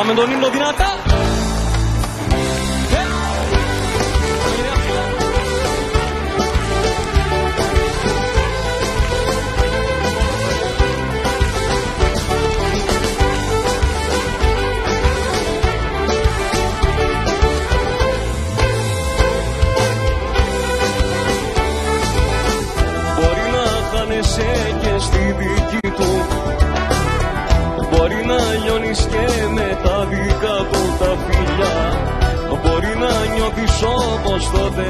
Πάμε τον ύμνο δυνατά. Μπορεί να χάνεσαι και στη δική του, μπορεί να λιώνεις και με τα δικά του τα φιλιά, μπορεί να νιώθεις όπως τότε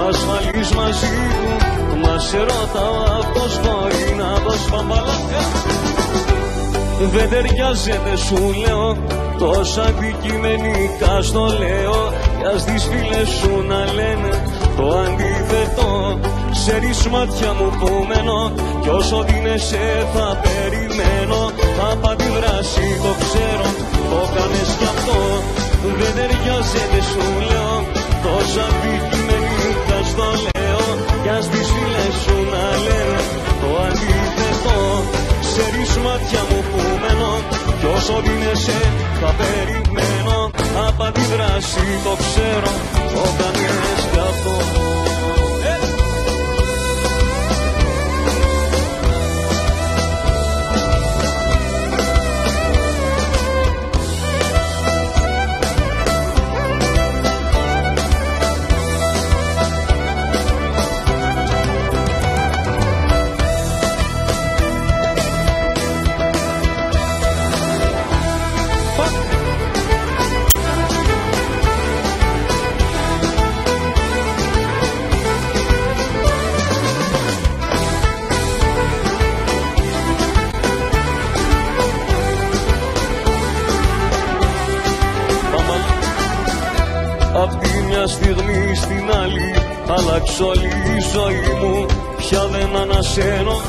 ασφαλής μαζί του. Μα σε ρωτάω, αυτός μπορεί να δώσει παμπαλά. Δεν ταιριάζεται σου λέω, τόσα αντικειμενικά στο λέω. Κι ας τις φίλες σου να λένε το αντίθετο. Ξέρεις μάτια μου που μένω, κι όσο δίνεσαι θα περιμένω. Από αντιδράση το ξέρω, το κάνες κι αυτό. Δεν ταιριάζεται σου λέω, τόσα αντικειμενικά στο λέω. Κι ας τις φίλες σου να λένε το αντίθετο. Ξέρεις μάτια μου που μένω, κι όσο δίνεσαι θα περιμένω. Από αντιδράση το ξέρω, το κάνες κι αυτό. Απ' τη μια στιγμή στην άλλη άλλαξε όλη η ζωή μου, πια δεν ανασένω.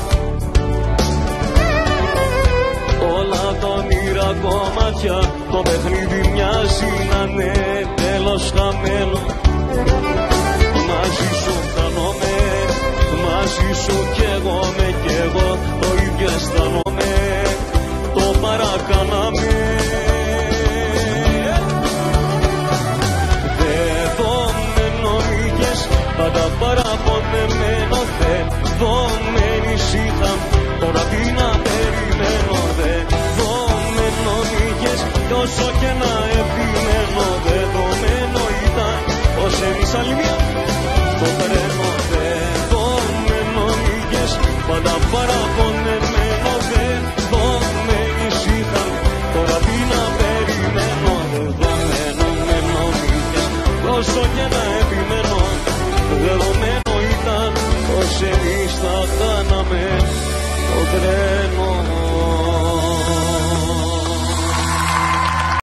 Όλα τα όνειρα κομμάτια, το παιχνίδι μοιάζει να είναι τέλος χαμένο. Μαζί σου χάνομαι, μαζί σου κι εγώ με κι εγώ το ίδιο αισθάνομαι, το παρακάναμε. Πάντα παραπονεμένο, δεδομένης είχα, τώρα τι να περιμένω. Δεδομένο είχες, κι όσο και να επιμένω, δεδομένο ήταν πως εμείς άλλη μία το τρένο. Δεδομένο είχες, πάντα παραπονεμένο, δεδομένης είχα, τώρα τι να περιμένω. Δεδομένο είχες, κι όσο και να επιμένω, δεδομένο ήταν πως εμείς θα κάναμε το τρένο.